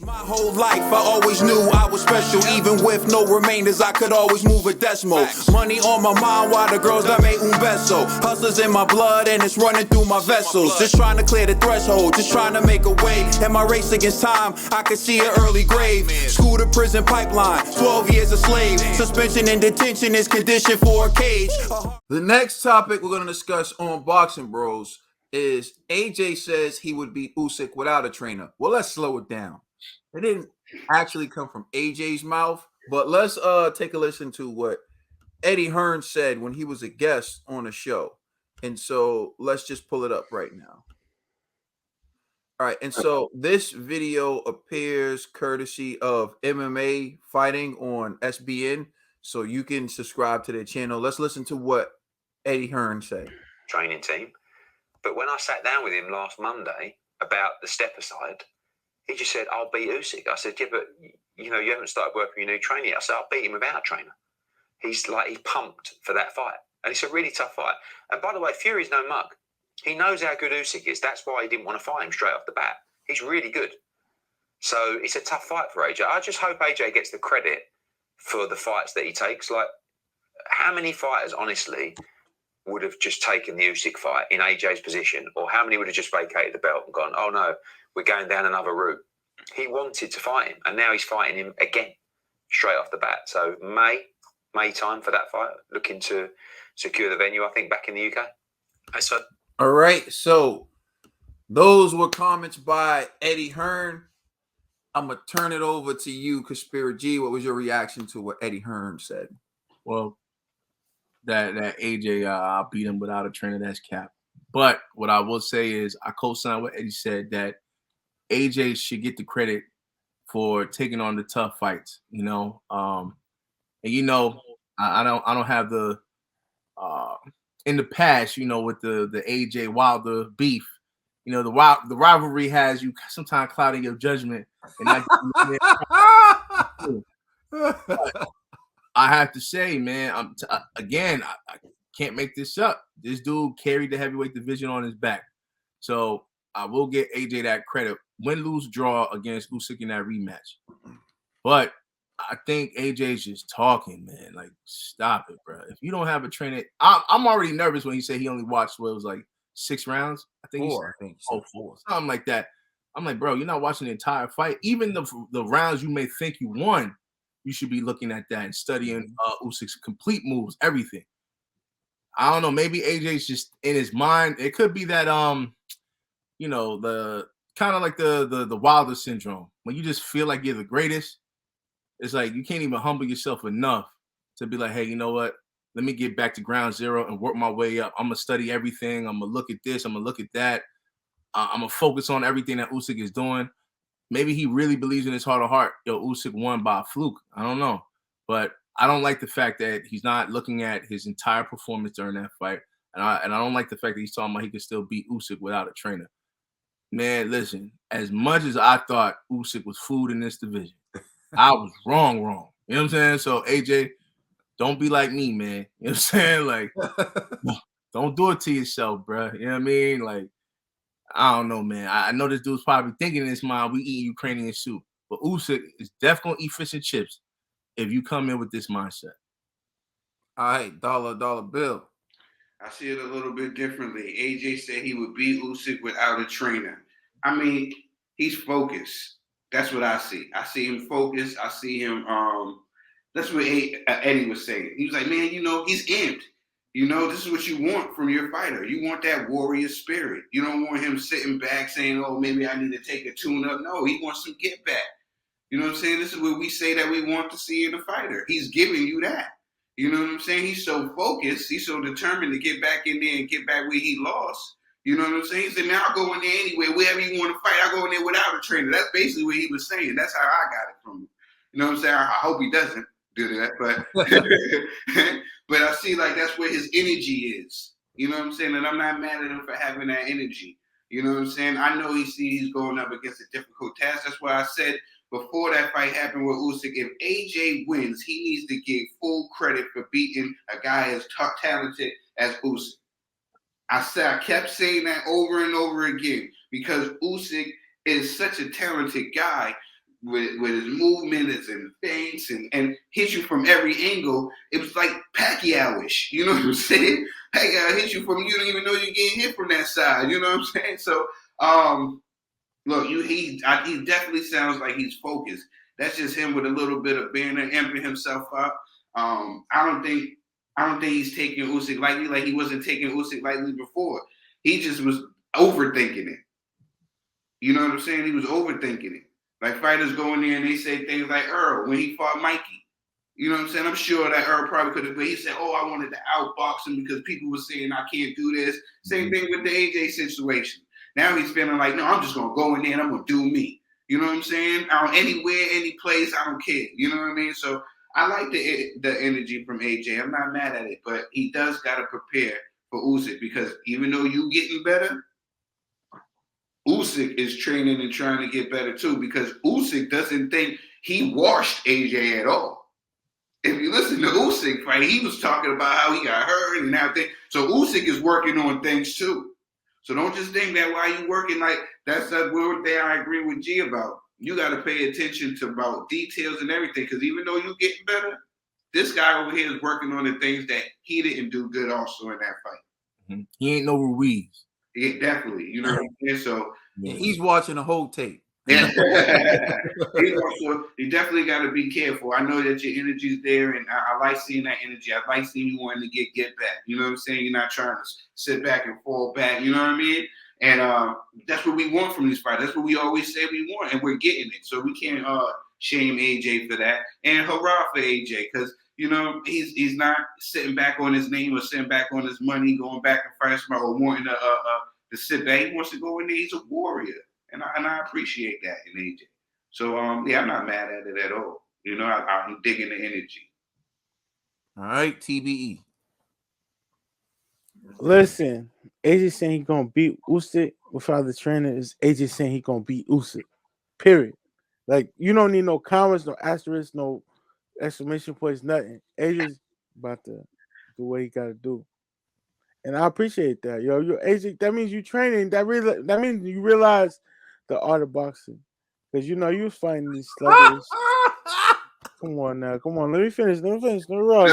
My whole life, I always knew I was special. Even with no remainders, I could always move a decimal. Money on my mind while the girls that made un beso. Hustlers in my blood and it's running through my vessels. Just trying to clear the threshold, just trying to make a way. In my race against time, I could see an early grave. School to prison pipeline, 12 years a slave. Suspension and detention is conditioned for a cage. The next topic we're going to discuss on Boxing Bros is AJ says he would beat Usyk without a trainer. Well, let's slow it down. It didn't actually come from AJ's mouth, but let's take a listen to what Eddie Hearn said when he was a guest on a show. And so let's just pull it up right now. All right, and so this video appears courtesy of MMA Fighting on SBN, so you can subscribe to their channel. Let's listen to what Eddie Hearn said. Training team. But when I sat down with him last Monday about the step aside, he just said, I'll beat Usyk. I said, yeah, but you haven't started working with your new trainer yet. I said, I'll beat him without a trainer. He's pumped for that fight. And it's a really tough fight. And by the way, Fury's no mug. He knows how good Usyk is. That's why he didn't want to fight him straight off the bat. He's really good. So it's a tough fight for AJ. I just hope AJ gets the credit for the fights that he takes. Like, how many fighters, honestly, would have just taken the Usyk fight in AJ's position? Or how many would have just vacated the belt and gone, oh no, we're going down another route? He wanted to fight him, and now he's fighting him again, straight off the bat. So May time for that fight, looking to secure the venue, I think, back in the UK. All right, so those were comments by Eddie Hearn. I'm going to turn it over to you, Conspiracy G. What was your reaction to what Eddie Hearn said? Well, that AJ, I'll beat him without a trainer, that's cap. But what I will say is I co-sign what Eddie said, that AJ should get the credit for taking on the tough fights, and I don't have the in the past, with the AJ Wilder beef, the rivalry has you sometimes clouding your judgment, and I have to say, man, I can't make this up. This dude carried the heavyweight division on his back, so I will get AJ that credit. Win, lose, draw against Usyk in that rematch. But I think AJ's just talking, man. Like, stop it, bro. If you don't have a trainer, I'm already nervous when he said he only watched what it was like 6 rounds. I think four. Four, something like that. I'm like, bro, you're not watching the entire fight. Even the rounds you may think you won, you should be looking at that and studying Usyk's complete moves, everything. I don't know. Maybe AJ's just in his mind. It could be that the kind of like the Wilder syndrome, when you just feel like you're the greatest. It's like you can't even humble yourself enough to be like, hey, you know what? Let me get back to ground zero and work my way up. I'm gonna study everything. I'm gonna look at this. I'm gonna look at that. I'm gonna focus on everything that Usyk is doing. Maybe he really believes in his heart of heart, Usyk won by a fluke. I don't know, but I don't like the fact that he's not looking at his entire performance during that fight, and I don't like the fact that he's talking about he could still beat Usyk without a trainer. Man, listen, as much as I thought Usyk was food in this division, I was wrong. You know what I'm saying? So, AJ, don't be like me, man. You know what I'm saying? Like, don't do it to yourself, bro. You know what I mean? Like, I don't know, man. I know this dude's probably thinking in his mind, we eat Ukrainian soup. But Usyk is definitely going to eat fish and chips if you come in with this mindset. All right, dollar bill. I see it a little bit differently. AJ said he would beat Usyk without a trainer. I mean, he's focused. That's what I see. I see him focused. I see him. That's what Eddie was saying. He was like, man, he's amped. This is what you want from your fighter. You want that warrior spirit. You don't want him sitting back saying, oh, maybe I need to take a tune-up. No, he wants some get back. You know what I'm saying? This is what we say that we want to see in a fighter. He's giving you that. You know what I'm saying? He's so focused. He's so determined to get back in there and get back where he lost. You know what I'm saying? He said, now I'll go in there anyway. Wherever you want to fight, I'll go in there without a trainer. That's basically what he was saying. That's how I got it from him. You know what I'm saying? I hope he doesn't do that. But I see like that's where his energy is. You know what I'm saying? And I'm not mad at him for having that energy. You know what I'm saying? I know he's going up against a difficult task. That's why I said before that fight happened with Usyk, if AJ wins, he needs to get full credit for beating a guy as talented as Usyk. I kept saying that over and over again because Usyk is such a talented guy. with his movements and feints and hits you from every angle. It was like Pacquiao-ish. You know what I'm saying? Pacquiao hits you from, you don't even know you're getting hit from that side. You know what I'm saying? So, look, he definitely sounds like he's focused. That's just him with a little bit of banner, amping himself up. I don't think he's taking Usyk lightly, like he wasn't taking Usyk lightly before. He just was overthinking it. You know what I'm saying? He was overthinking it. Like fighters go in there and they say things like Earl when he fought Mikey. You know what I'm saying? I'm sure that Earl probably could have, but he said, "Oh, I wanted to outbox him because people were saying I can't do this." Same thing with the AJ situation. Now he's feeling like, no, I'm just gonna go in there and I'm gonna do me. You know what I'm saying? Anywhere, any place, I don't care. You know what I mean? So I like the energy from AJ. I'm not mad at it, but he does gotta prepare for Usyk because even though you getting better, Usyk is training and trying to get better too because Usyk doesn't think he washed AJ at all. If you listen to Usyk fight, he was talking about how he got hurt and everything. So Usyk is working on things too. So don't just think that while you working, like that's that one thing I agree with G about. You got to pay attention to about details and everything because even though you're getting better, this guy over here is working on the things that he didn't do good also in that fight. Mm-hmm. He ain't no Ruiz. Yeah, definitely. You know what I'm saying? So he's watching the whole tape. Yeah. You definitely got to be careful. I know that your energy's there, and I like seeing that energy. I like seeing you wanting to get back. You know what I'm saying? You're not trying to sit back and fall back. You know what I mean? And that's what we want from these fights. That's what we always say we want, and we're getting it. So we can't shame AJ for that. And hurrah for AJ, because you know he's not sitting back on his name or sitting back on his money, going back and fighting somebody or wanting to sit back. He wants to go in there. He's a warrior. And I appreciate that in AJ. So, yeah, I'm not mad at it at all. You know, I'm digging the energy. All right, TBE. Listen, AJ saying he gonna beat Usyk without the trainer is AJ saying he gonna beat Usyk. Period. Like, you don't need no comments, no asterisks, no exclamation points, nothing. AJ's about to do what he gotta do. And I appreciate that. Yo, AJ, that means you training. That means you realize the art of boxing. Because you know you was fighting these sluggish. Come on now. Come on. Let me finish. Let me roll.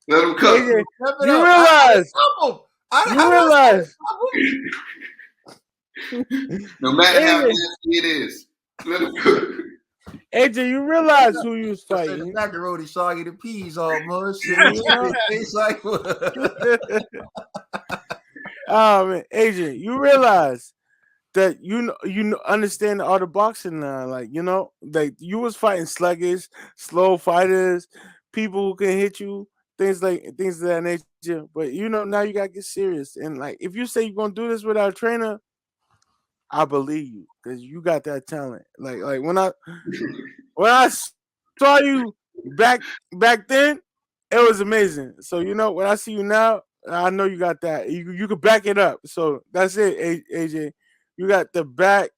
Let him cook. AJ, you realize. No matter how nasty it is, let him cook. AJ, you realize who you was fighting. The macaroni soggy, the peas almost. It's like, oh man, AJ, you realize that you understand the art of boxing now. Like, you know, like you was fighting sluggish, slow fighters, people who can hit you, things of that nature. But you know, now you gotta get serious. And like, if you say you're gonna do this without a trainer, I believe you because you got that talent. Like when I saw you back then, it was amazing. So you know, when I see you now, I know you got that. You could back it up. So that's it, AJ. You got the back.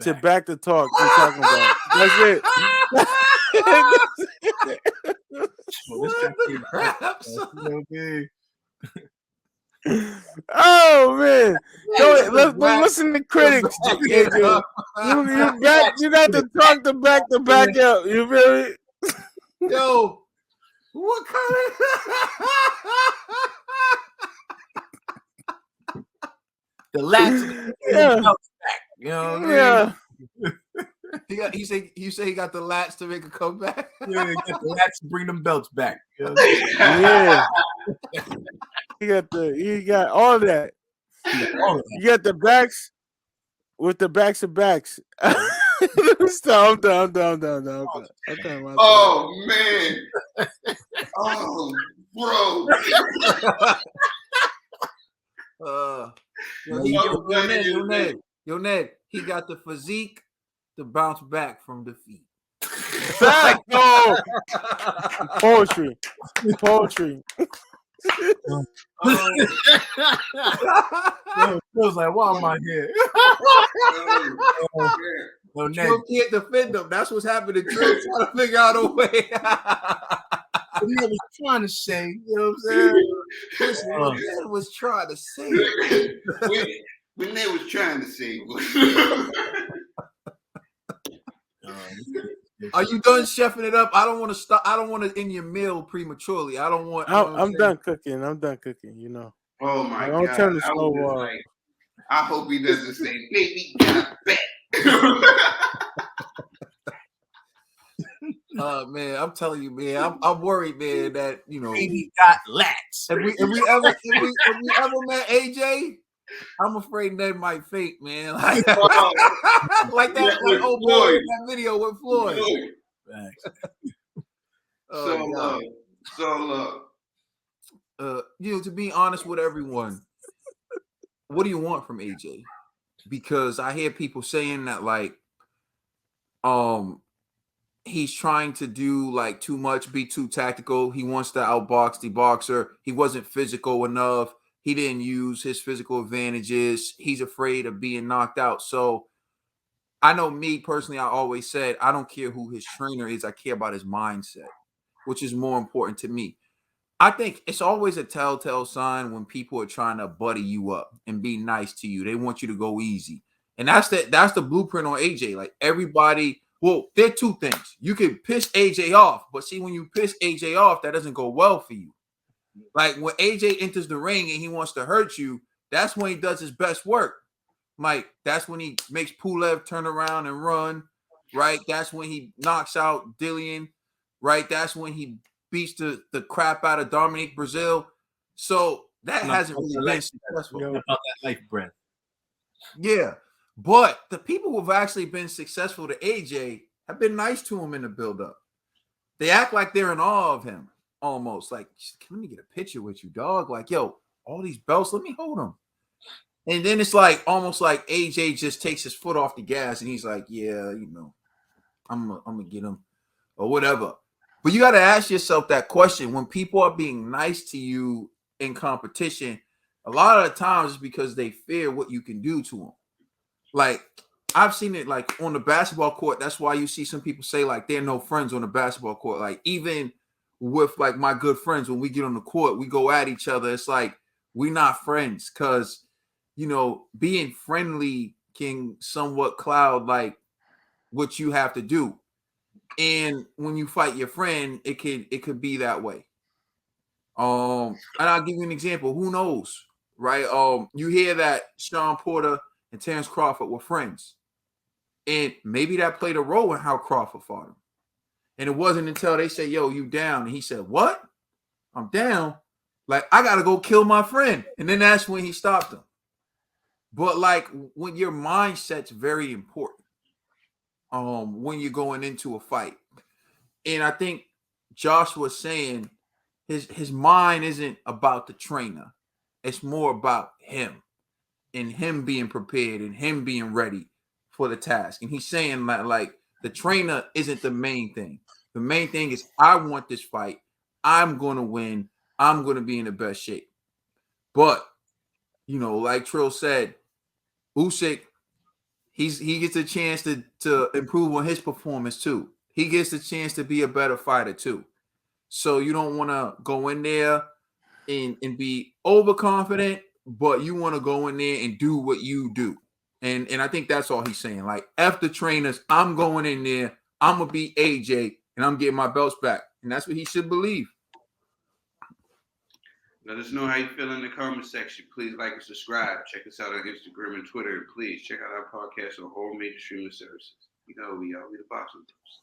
To back the talk you're talking about. That's it. Okay. Oh man! Let's listen to critics. You got to talk to back up. You feel me? Yo, what kind of the lats? Yeah. You know what I mean? You say he got the lats to make a comeback. Yeah, get the lats to bring them belts back. You know? Yeah. He got all that. You got the backs with the backs of backs. Stop, I'm done. Oh man. Oh bro. Yo, Ned, he got the physique to bounce back from defeat. Fact, no. Poetry. Feels like, why am I here? Trill can't defend them. That's what's happening. Trill trying to figure out a way. I was trying to say, you know what I'm saying? Listen, was trying to say. When they was trying to say was. Are you done chefing it up? I don't want to stop. I don't want to end your meal prematurely. I don't want. You know I'm done cooking. I'm done cooking. You know. Oh my Don't God! turn the I stove was just off. like, I hope he doesn't say, "Baby got back." Man, I'm telling you, man, I'm worried, man, that Baby got lats. if we ever met AJ, I'm afraid that might fake, man. Like, like that, like old boy in that video with Floyd. So love. To be honest with everyone, what do you want from AJ? Because I hear people saying that like, he's trying to do like too much, be too tactical. He wants to outbox the boxer. He wasn't physical enough. He didn't use his physical advantages. He's afraid of being knocked out. So I know me personally, I always said, I don't care who his trainer is. I care about his mindset, which is more important to me. I think it's always a telltale sign when people are trying to buddy you up and be nice to you. They want you to go easy. And that's the blueprint on AJ. Like everybody, well, there are two things. You can piss AJ off, but see, when you piss AJ off, that doesn't go well for you. Like when AJ enters the ring and he wants to hurt you, that's when he does his best work. Like that's when he makes Pulev turn around and run, right? That's when he knocks out Dillian, right? That's when he beats the crap out of Dominique Brazil. So that hasn't really been successful. About that life breath. Yeah. But the people who have actually been successful to AJ have been nice to him in the build-up. They act like they're in awe of him, almost. Like, let me get a picture with you, dog. Like, yo, all these belts, let me hold them. And then it's like almost like AJ just takes his foot off the gas and he's like, yeah, I'm gonna get him or whatever. But you got to ask yourself that question when people are being nice to you in competition. A lot of the times it's because they fear what you can do to them. Like I've seen it like on the basketball court. That's why you see some people say like they're no friends on the basketball court. Like even with like my good friends, when we get on the court, we go at each other. It's like we're not friends because being friendly can somewhat cloud like what you have to do. And when you fight your friend, it could be that way. And I'll give you an example. Who knows, right? You hear that Sean Porter and Terrence Crawford were friends, and maybe that played a role in how Crawford fought him. And it wasn't until they said, "Yo, you down?" and he said, "What? I'm down." Like I gotta go kill my friend, and then that's when he stopped him. But like when your mindset's very important, when you're going into a fight. And I think Josh was saying his mind isn't about the trainer. It's more about him and him being prepared and him being ready for the task. And he's saying that like the trainer isn't the main thing. The main thing is I want this fight. I'm going to win. I'm going to be in the best shape. But, like Trill said, Usyk, he gets a chance to improve on his performance too. He gets a chance to be a better fighter too. So you don't want to go in there and be overconfident, but you want to go in there and do what you do. And I think that's all he's saying. Like, F the trainers, I'm going in there, I'm going to beat AJ, and I'm getting my belts back. And that's what he should believe. Let us know how you feel in the comment section. Please like and subscribe. Check us out on Instagram and Twitter. And please check out our podcast on all major streaming services. We are the Boxing Bros.